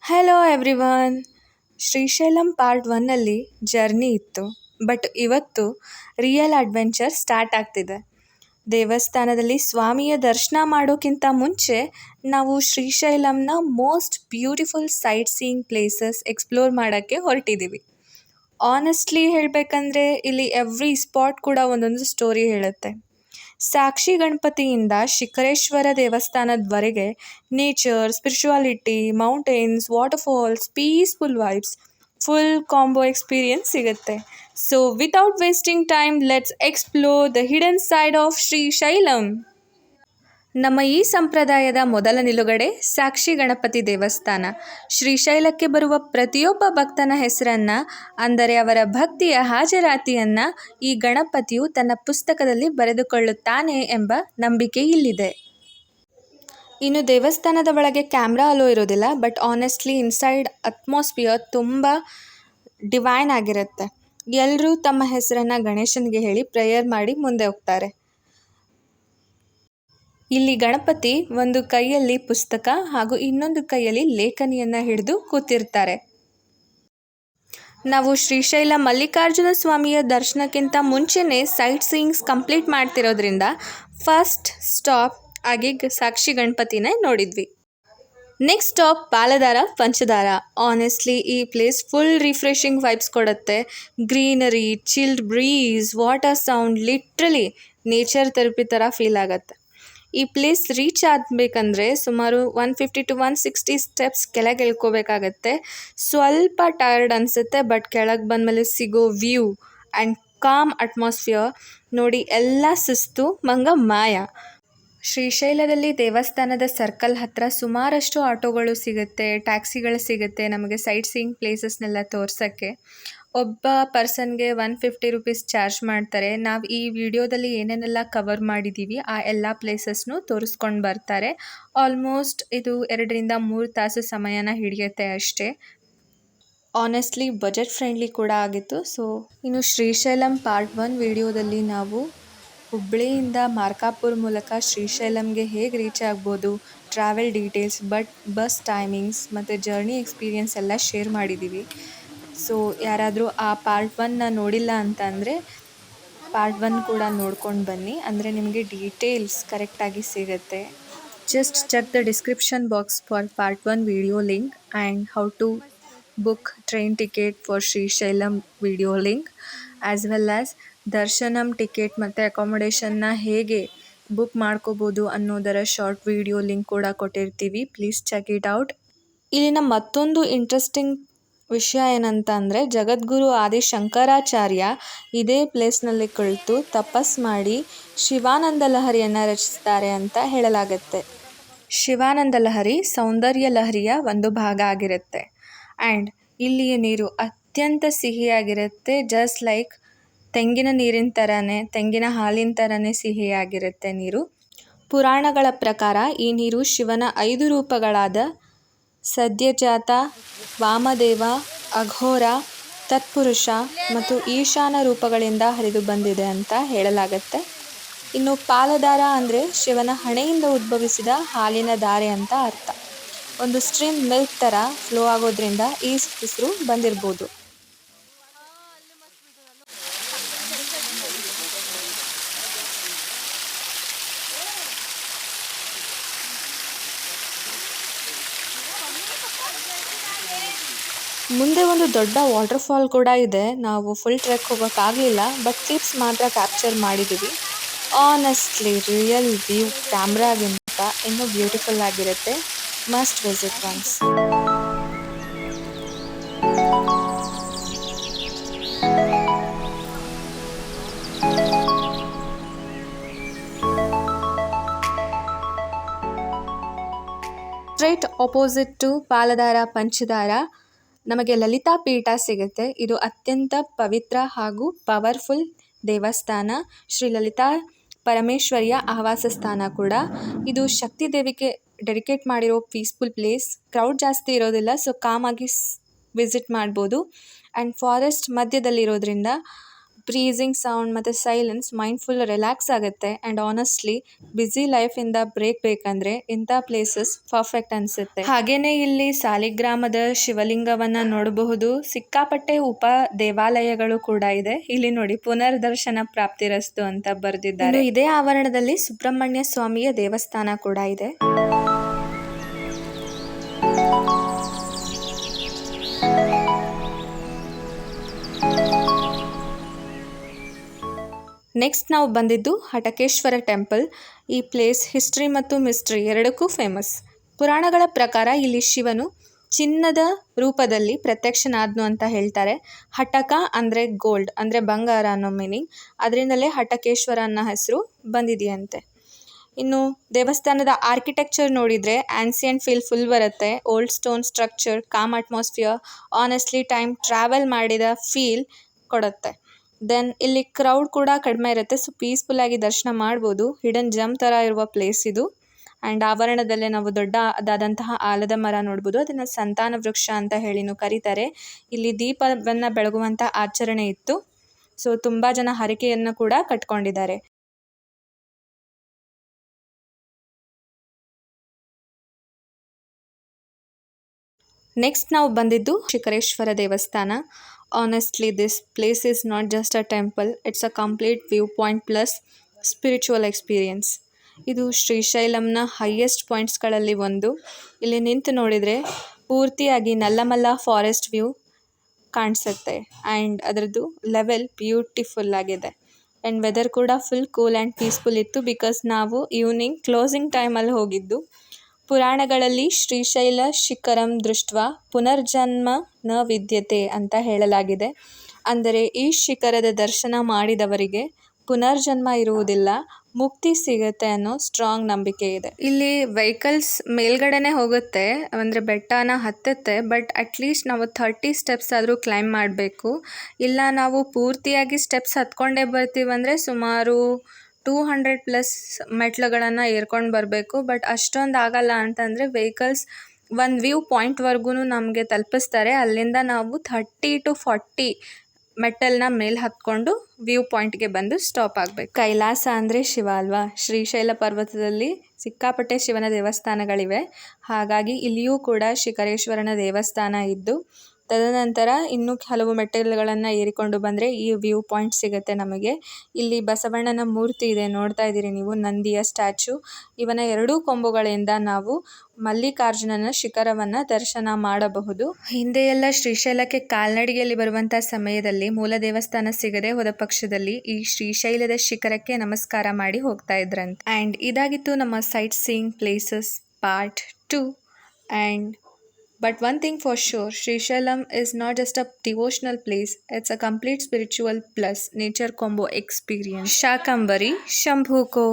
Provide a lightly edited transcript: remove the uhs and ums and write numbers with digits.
Hello everyone. Srisailam part 1ಅಲ್ಲಿ journey ಇತ್ತು, but ಇವತ್ತು ರಿಯಲ್ ಅಡ್ವೆಂಚರ್ ಸ್ಟಾರ್ಟ್ ಆಗ್ತಿದೆ. ದೇವಸ್ಥಾನದಲ್ಲಿ ಸ್ವಾಮಿಯ ದರ್ಶನ ಮಾಡೋಕ್ಕಿಂತ ಮುಂಚೆ ನಾವು ಶ್ರೀಶೈಲಂನ most beautiful sightseeing places explore ಮಾಡೋಕ್ಕೆ ಹೊರಟಿದ್ದೀವಿ. ಆನೆಸ್ಟ್ಲಿ ಹೇಳಬೇಕಂದ್ರೆ ಇಲ್ಲಿ ಎವ್ರಿ ಸ್ಪಾಟ್ ಕೂಡ ಒಂದೊಂದು ಸ್ಟೋರಿ ಹೇಳುತ್ತೆ. ಸಾಕ್ಷಿ ಗಣಪತಿಯಿಂದ ಶಿಖರೇಶ್ವರ ದೇವಸ್ಥಾನದವರೆಗೆ nature, spirituality, mountains, waterfalls, peaceful vibes, full combo experience ಸಿಗುತ್ತೆ. So without wasting time, let's explore the hidden side of Srisailam. ನಮ್ಮ ಈ ಸಂಪ್ರದಾಯದ ಮೊದಲ ನಿಲುಗಡೆ ಸಾಕ್ಷಿ ಗಣಪತಿ ದೇವಸ್ಥಾನ. ಶ್ರೀಶೈಲಕ್ಕೆ ಬರುವ ಪ್ರತಿಯೊಬ್ಬ ಭಕ್ತನ ಹೆಸರನ್ನು, ಅಂದರೆ ಅವರ ಭಕ್ತಿಯ ಹಾಜರಾತಿಯನ್ನು ಈ ಗಣಪತಿಯು ತನ್ನ ಪುಸ್ತಕದಲ್ಲಿ ಬರೆದುಕೊಳ್ಳುತ್ತಾನೆ ಎಂಬ ನಂಬಿಕೆ ಇಲ್ಲಿದೆ. ಇನ್ನು ದೇವಸ್ಥಾನದ ಒಳಗೆ ಕ್ಯಾಮ್ರಾ ಅಲೋ ಇರೋದಿಲ್ಲ, ಬಟ್ ಆನೆಸ್ಟ್ಲಿ ಇನ್ಸೈಡ್ ಅಟ್ಮಾಸ್ಫಿಯರ್ ತುಂಬ ಡಿವೈನ್ ಆಗಿರುತ್ತೆ. ಎಲ್ಲರೂ ತಮ್ಮ ಹೆಸರನ್ನು ಗಣೇಶನಿಗೆ ಹೇಳಿ ಪ್ರೇಯರ್ ಮಾಡಿ ಮುಂದೆ ಹೋಗ್ತಾರೆ. ಇಲ್ಲಿ ಗಣಪತಿ ಒಂದು ಕೈಯಲ್ಲಿ ಪುಸ್ತಕ ಹಾಗೂ ಇನ್ನೊಂದು ಕೈಯಲ್ಲಿ ಲೇಖನಿಯನ್ನು ಹಿಡಿದು ಕೂತಿರ್ತಾರೆ. ನಾವು ಶ್ರೀಶೈಲ ಮಲ್ಲಿಕಾರ್ಜುನ ಸ್ವಾಮಿಯ ದರ್ಶನಕ್ಕಿಂತ ಮುಂಚೆನೇ ಸೈಟ್ ಸೀಯಿಂಗ್ಸ್ ಕಂಪ್ಲೀಟ್ ಮಾಡ್ತಿರೋದ್ರಿಂದ ಫಸ್ಟ್ ಸ್ಟಾಪ್ ಆಗಿ ಸಾಕ್ಷಿ ಗಣಪತಿನೇ ನೋಡಿದ್ವಿ. Next stop Paladhara Panchadhara. Honestly ಈ ಪ್ಲೇಸ್ ಫುಲ್ ರಿಫ್ರೆಶಿಂಗ್ ವೈಬ್ಸ್ ಕೊಡುತ್ತೆ. Greenery, chilled breeze, water sound, literally nature therapy ಥರ ಫೀಲ್ ಆಗುತ್ತೆ. ಈ ಪ್ಲೇಸ್ ರೀಚ್ ಆಗಬೇಕಂದ್ರೆ ಸುಮಾರು 150 to 160 ಸ್ಟೆಪ್ಸ್ ಕೆಳಗೆ ಇಳ್ಕೋಬೇಕಾಗತ್ತೆ. ಸ್ವಲ್ಪ ಟಯರ್ಡ್ ಅನಿಸುತ್ತೆ, ಬಟ್ ಕೆಳಗೆ ಬಂದಮೇಲೆ ಸಿಗೋ ವ್ಯೂ ಆ್ಯಂಡ್ ಕಾಮ್ ಅಟ್ಮಾಸ್ಫಿಯರ್ ನೋಡಿ ಎಲ್ಲ ಸುಸ್ತು ಮಂಗ ಮಾಯ. ಶ್ರೀಶೈಲದಲ್ಲಿ ದೇವಸ್ಥಾನದ ಸರ್ಕಲ್ ಹತ್ತಿರ ಸುಮಾರಷ್ಟು ಆಟೋಗಳು ಸಿಗುತ್ತೆ, ಟ್ಯಾಕ್ಸಿಗಳು ಸಿಗುತ್ತೆ ನಮಗೆ ಸೈಟ್ ಸೀಯಿಂಗ್ ಪ್ಲೇಸಸ್ನೆಲ್ಲ ತೋರ್ಸೋಕ್ಕೆ. ಒಬ್ಬ ಪರ್ಸನ್ಗೆ 150 ರುಪೀಸ್ ಚಾರ್ಜ್ ಮಾಡ್ತಾರೆ. ನಾವು ಈ ವಿಡಿಯೋದಲ್ಲಿ ಏನೇನೆಲ್ಲ ಕವರ್ ಮಾಡಿದ್ದೀವಿ ಆ ಎಲ್ಲ ಪ್ಲೇಸಸ್ನೂ ತೋರಿಸ್ಕೊಂಡು ಬರ್ತಾರೆ. ಆಲ್ಮೋಸ್ಟ್ ಇದು 2 ರಿಂದ 3 ತಾಸು ಸಮಯನ ಹಿಡಿಯುತ್ತೆ ಅಷ್ಟೇ. ಆನೆಸ್ಟ್ಲಿ ಬಜೆಟ್ ಫ್ರೆಂಡ್ಲಿ ಕೂಡ ಆಗಿತ್ತು. ಸೊ ಇನ್ನು ಶ್ರೀಶೈಲಂ ಪಾರ್ಟ್ 1 ವಿಡಿಯೋದಲ್ಲಿ ನಾವು ಹುಬ್ಬಳ್ಳಿಯಿಂದ ಮಾರ್ಕಾಪುರ್ ಮೂಲಕ ಶ್ರೀಶೈಲಂಗೆ ಹೇಗೆ ರೀಚ್ ಆಗ್ಬೋದು, ಟ್ರಾವೆಲ್ ಡೀಟೇಲ್ಸ್, ಬಸ್ ಟೈಮಿಂಗ್ಸ್ ಮತ್ತು ಜರ್ನಿ ಎಕ್ಸ್ಪೀರಿಯನ್ಸ್ ಎಲ್ಲ ಶೇರ್ ಮಾಡಿದ್ದೀವಿ. ಸೊ ಯಾರಾದರೂ ಆ ಪಾರ್ಟ್ 1ನ ನೋಡಿಲ್ಲ ಅಂತ ಅಂದರೆ ಪಾರ್ಟ್ 1 ಕೂಡ ನೋಡ್ಕೊಂಡು ಬನ್ನಿ, ಅಂದರೆ ನಿಮಗೆ ಡೀಟೇಲ್ಸ್ ಕರೆಕ್ಟಾಗಿ ಸಿಗುತ್ತೆ. Just check the description box for part 1 video link and how to book train ticket for Srisailam video link, as well as darshanam ticket ಮತ್ತು ಅಕಾಮಡೇಷನ್ನ ಹೇಗೆ ಬುಕ್ ಮಾಡ್ಕೋಬೋದು ಅನ್ನೋದರ ಶಾರ್ಟ್ ವಿಡಿಯೋ ಲಿಂಕ್ ಕೂಡ ಕೊಟ್ಟಿರ್ತೀವಿ. Please check it out. ಇಲ್ಲಿನ ಮತ್ತೊಂದು ಇಂಟ್ರೆಸ್ಟಿಂಗ್ ವಿಷಯ ಏನಂತ ಅಂದರೆ, ಜಗದ್ಗುರು ಆದಿ ಶಂಕರಾಚಾರ್ಯ ಇದೇ ಪ್ಲೇಸ್ನಲ್ಲಿ ಕುಳಿತು ತಪಸ್ ಮಾಡಿ ಶಿವಾನಂದ ಲಹರಿಯನ್ನು ರಚಿಸ್ತಾರೆ ಅಂತ ಹೇಳಲಾಗುತ್ತೆ. ಶಿವಾನಂದ ಲಹರಿ ಸೌಂದರ್ಯ ಲಹರಿಯ ಒಂದು ಭಾಗ ಆಗಿರುತ್ತೆ. ಆ್ಯಂಡ್ ಇಲ್ಲಿಯ ನೀರು ಅತ್ಯಂತ ಸಿಹಿಯಾಗಿರುತ್ತೆ. ಜಸ್ಟ್ ಲೈಕ್ ತೆಂಗಿನ ನೀರಿನ ಥರನೇ, ತೆಂಗಿನ ಹಾಲಿನ ಥರನೇ ಸಿಹಿಯಾಗಿರುತ್ತೆ ನೀರು. ಪುರಾಣಗಳ ಪ್ರಕಾರ ಈ ನೀರು ಶಿವನ 5 ರೂಪಗಳಾದ ಸದ್ಯಜಾತ, ವಾಮದೇವ, ಅಘೋರ, ತತ್ಪುರುಷ ಮತ್ತು ಈಶಾನ ರೂಪಗಳಿಂದ ಹರಿದು ಬಂದಿದೆ ಅಂತ ಹೇಳಲಾಗುತ್ತೆ. ಇನ್ನು ಪಾಲದಾರ ಅಂದರೆ ಶಿವನ ಹಣೆಯಿಂದ ಉದ್ಭವಿಸಿದ ಹಾಲಿನ ಧಾರೆ ಅಂತ ಅರ್ಥ. ಒಂದು ಸ್ಟ್ರೀಮ್ ಮಿಲ್ಕ್ ಥರ ಫ್ಲೋ ಆಗೋದ್ರಿಂದ ಈ ಹೆಸರು ಬಂದಿರ್ಬೋದು. ಮುಂದೆ ಒಂದು ದೊಡ್ಡ ವಾಟರ್ಫಾಲ್ ಕೂಡ ಇದೆ. ನಾವು ಫುಲ್ ಟ್ರೆಕ್ ಹೋಗೋಕ್ಕಾಗಲಿಲ್ಲ, ಬಟ್ ಕ್ಲಿಪ್ಸ್ ಮಾತ್ರ ಕ್ಯಾಪ್ಚರ್ ಮಾಡಿದ್ದೀವಿ. ಆನೆಸ್ಟ್ಲಿ ರಿಯಲ್ ವ್ಯೂ ಕ್ಯಾಮ್ರಾಗಿಂತ ಇನ್ನೂ ಬ್ಯೂಟಿಫುಲ್ ಆಗಿರುತ್ತೆ. Must visit once. Straight opposite to Paladhara Panchadhara ನಮಗೆ ಲಲಿತಾ ಪೀಠ ಸಿಗುತ್ತೆ. ಇದು ಅತ್ಯಂತ ಪವಿತ್ರ ಹಾಗೂ ಪವರ್ಫುಲ್ ದೇವಸ್ಥಾನ. ಶ್ರೀ ಲಲಿತಾ ಪರಮೇಶ್ವರಿಯ ಆವಾಸ ಸ್ಥಾನ ಕೂಡ. ಇದು ಶಕ್ತಿ ದೇವಿಗೆ ಡೆಡಿಕೇಟ್ ಮಾಡಿರೋ ಪೀಸ್ಫುಲ್ ಪ್ಲೇಸ್. ಕ್ರೌಡ್ ಜಾಸ್ತಿ ಇರೋದಿಲ್ಲ, ಸೊ ಕಾಮಾಗಿ ವಿಸಿಟ್ ಮಾಡ್ಬೋದು. ಆ್ಯಂಡ್ ಫಾರೆಸ್ಟ್ ಮಧ್ಯದಲ್ಲಿರೋದ್ರಿಂದ ಬ್ರೀಸಿಂಗ್ ಸೌಂಡ್ ಮತ್ತು ಸೈಲೆನ್ಸ್ ಮೈಂಡ್ ಫುಲ್ ರಿಲ್ಯಾಕ್ಸ್ ಆಗುತ್ತೆ. ಆ್ಯಂಡ್ ಆನೆಸ್ಟ್ಲಿ ಬ್ಯುಸಿ ಲೈಫಿಂದ ಬ್ರೇಕ್ ಬೇಕಂದರೆ ಇಂಥ ಪ್ಲೇಸಸ್ ಪರ್ಫೆಕ್ಟ್ ಅನಿಸುತ್ತೆ. ಹಾಗೆಯೇ ಇಲ್ಲಿ ಸಾಲಿಗ್ರಾಮದ ಶಿವಲಿಂಗವನ್ನು ನೋಡಬಹುದು. ಸಿಕ್ಕಾಪಟ್ಟೆ ದೇವಾಲಯಗಳು ಕೂಡ ಇದೆ. ಇಲ್ಲಿ ನೋಡಿ, ಪುನರ್ದರ್ಶನ ಪ್ರಾಪ್ತಿರಸ್ತು ಅಂತ ಬರೆದಿದ್ದಾರೆ. ಇದೇ ಆವರಣದಲ್ಲಿ ಸುಬ್ರಹ್ಮಣ್ಯ ಸ್ವಾಮಿಯ ದೇವಸ್ಥಾನ ಕೂಡ ಇದೆ. ನೆಕ್ಸ್ಟ್ ನಾವು ಬಂದಿದ್ದು ಹಟಕೇಶ್ವರ ಟೆಂಪಲ್. ಈ ಪ್ಲೇಸ್ ಹಿಸ್ಟ್ರಿ ಮತ್ತು ಮಿಸ್ಟ್ರಿ ಎರಡಕ್ಕೂ ಫೇಮಸ್. ಪುರಾಣಗಳ ಪ್ರಕಾರ ಇಲ್ಲಿ ಶಿವನು ಚಿನ್ನದ ರೂಪದಲ್ಲಿ ಪ್ರತ್ಯಕ್ಷನಾದ್ನು ಅಂತ ಹೇಳ್ತಾರೆ. ಹಟಕ ಅಂದರೆ ಗೋಲ್ಡ್, ಅಂದರೆ ಬಂಗಾರ ಅನ್ನೋ ಮೀನಿಂಗ್. ಅದರಿಂದಲೇ ಹಟಕೇಶ್ವರ ಅನ್ನೋ ಹೆಸರು ಬಂದಿದೆಯಂತೆ. ಇನ್ನು ದೇವಸ್ಥಾನದ ಆರ್ಕಿಟೆಕ್ಚರ್ ನೋಡಿದರೆ ಆನ್ಸಿಯಂಟ್ ಫೀಲ್ ಫುಲ್ ಬರುತ್ತೆ. Old stone structure, com atmosphere, honestly time travel ಮಾಡಿದ ಫೀಲ್ ಕೊಡುತ್ತೆ. ದೆನ್ ಇಲ್ಲಿ ಕ್ರೌಡ್ ಕೂಡ ಕಡಿಮೆ ಇರುತ್ತೆ, ಸೊ ಪೀಸ್ಫುಲ್ಲಾಗಿ ದರ್ಶನ ಮಾಡ್ಬೋದು. ಹಿಡನ್ ಜಮ್ ಥರ ಇರುವ ಪ್ಲೇಸ್ ಇದು. ಆ್ಯಂಡ್ ಆವರಣದಲ್ಲೇ ನಾವು ದೊಡ್ಡದಾದಂತಹ ಆಲದ ಮರ ನೋಡ್ಬೋದು. ಅದನ್ನು ಸಂತಾನ ವೃಕ್ಷ ಅಂತ ಹೇಳಿನೂ ಕರೀತಾರೆ. ಇಲ್ಲಿ ದೀಪವನ್ನು ಬೆಳಗುವಂಥ ಆಚರಣೆ ಇತ್ತು. ಸೊ ತುಂಬ ಜನ ಹರಕೆಯನ್ನು ಕೂಡ ಕಟ್ಕೊಂಡಿದ್ದಾರೆ. ನೆಕ್ಸ್ಟ್ ನಾವು ಬಂದಿದ್ದು ಶಿಖರೇಶ್ವರ ದೇವಸ್ಥಾನ. Honestly this place is not just a temple, it's a complete view point plus spiritual experience. ಇದು ಶ್ರೀಶೈಲಂನ ಹೈಯೆಸ್ಟ್ ಪಾಯಿಂಟ್ಸ್ಗಳಲ್ಲಿ ಒಂದು. ಇಲ್ಲಿ ನಿಂತು ನೋಡಿದರೆ ಪೂರ್ತಿಯಾಗಿ ನಲ್ಲಮಲ್ಲ ಫಾರೆಸ್ಟ್ ವ್ಯೂ ಕಾಣಿಸುತ್ತೆ. ಆ್ಯಂಡ್ ಅದರದ್ದು ಲೆವೆಲ್ ಬ್ಯೂಟಿಫುಲ್ ಆಗಿದೆ. ಆ್ಯಂಡ್ ವೆದರ್ ಕೂಡ ಫುಲ್ ಕೂಲ್ ಆ್ಯಂಡ್ ಪೀಸ್ಫುಲ್ ಇತ್ತು, ಬಿಕಾಸ್ ನಾವು ಈವ್ನಿಂಗ್ ಕ್ಲೋಸಿಂಗ್ ಟೈಮಲ್ಲಿ ಹೋಗಿದ್ದು. ಪುರಾಣಗಳಲ್ಲಿ ಶ್ರೀಶೈಲ ಶಿಖರಂ ದೃಷ್ಟ್ವಾ ಪುನರ್ಜನ್ಮ ನ ವಿದ್ಯತೆ ಅಂತ ಹೇಳಲಾಗಿದೆ. ಅಂದರೆ ಈ ಶಿಖರದ ದರ್ಶನ ಮಾಡಿದವರಿಗೆ ಪುನರ್ಜನ್ಮ ಇರುವುದಿಲ್ಲ, ಮುಕ್ತಿ ಸಿಗುತ್ತೆ ಅನ್ನೋ ಸ್ಟ್ರಾಂಗ್ ನಂಬಿಕೆ ಇದೆ. ಇಲ್ಲಿ ವೆಹಿಕಲ್ಸ್ ಮೇಲ್ಗಡೆನೇ ಹೋಗುತ್ತೆ, ಅಂದರೆ ಬೆಟ್ಟನ ಹತ್ತುತ್ತೆ. ಬಟ್ ಅಟ್ಲೀಸ್ಟ್ ನಾವು 30 ಸ್ಟೆಪ್ಸ್ ಆದರೂ ಕ್ಲೈಮ್ ಮಾಡಬೇಕು. ಇಲ್ಲ ನಾವು ಪೂರ್ತಿಯಾಗಿ ಸ್ಟೆಪ್ಸ್ ಹತ್ಕೊಂಡೇ ಬರ್ತೀವಂದರೆ ಸುಮಾರು 200+ ಮೆಟ್ಲುಗಳನ್ನು ಏರ್ಕೊಂಡು ಬರಬೇಕು. ಬಟ್ ಅಷ್ಟೊಂದು ಆಗಲ್ಲ ಅಂತಂದರೆ ವೆಹಿಕಲ್ಸ್ ಒಂದು ವ್ಯೂ ಪಾಯಿಂಟ್ವರೆಗೂ ನಮಗೆ ತಲುಪಿಸ್ತಾರೆ. ಅಲ್ಲಿಂದ ನಾವು 30 to 40 ಮೆಟ್ಟಲನ್ನ ಮೇಲೆ ಹತ್ಕೊಂಡು ವ್ಯೂ ಪಾಯಿಂಟ್ಗೆ ಬಂದು ಸ್ಟಾಪ್ ಆಗಬೇಕು. ಕೈಲಾಸ ಅಂದರೆ ಶಿವ ಅಲ್ವಾ. ಶ್ರೀಶೈಲ ಪರ್ವತದಲ್ಲಿ ಸಿಕ್ಕಾಪಟ್ಟೆ ಶಿವನ ದೇವಸ್ಥಾನಗಳಿವೆ. ಹಾಗಾಗಿ ಇಲ್ಲಿಯೂ ಕೂಡ ಶಿಖರೇಶ್ವರನ ದೇವಸ್ಥಾನ ಇದ್ದು, ತದನಂತರ ಇನ್ನೂ ಹಲವು ಮೆಟ್ಟಿಲುಗಳನ್ನು ಏರಿಕೊಂಡು ಬಂದರೆ ಈ ವ್ಯೂ ಪಾಯಿಂಟ್ ಸಿಗುತ್ತೆ ನಮಗೆ. ಇಲ್ಲಿ ಬಸವಣ್ಣನ ಮೂರ್ತಿ ಇದೆ, ನೋಡ್ತಾ ಇದ್ದೀರಿ ನೀವು, ನಂದಿಯ ಸ್ಟ್ಯಾಚು. ಇವನ ಎರಡೂ ಕೊಂಬುಗಳಿಂದ ನಾವು ಮಲ್ಲಿಕಾರ್ಜುನನ ಶಿಖರವನ್ನು ದರ್ಶನ ಮಾಡಬಹುದು. ಹಿಂದೆ ಎಲ್ಲ ಶ್ರೀಶೈಲಕ್ಕೆ ಕಾಲ್ನಡಿಗೆಯಲ್ಲಿ ಬರುವಂಥ ಸಮಯದಲ್ಲಿ ಮೂಲ ದೇವಸ್ಥಾನ ಸಿಗದೆ ಹೋದ ಪಕ್ಷದಲ್ಲಿ ಈ ಶ್ರೀಶೈಲದ ಶಿಖರಕ್ಕೆ ನಮಸ್ಕಾರ ಮಾಡಿ ಹೋಗ್ತಾ ಇದ್ರಂತೆ. ಆ್ಯಂಡ್ ಇದಾಗಿತ್ತು ನಮ್ಮ site seeing places part 2. And but one thing for sure, Srisailam is not just a devotional place, it's a complete spiritual plus nature combo experience. Shakambari Shambhuko.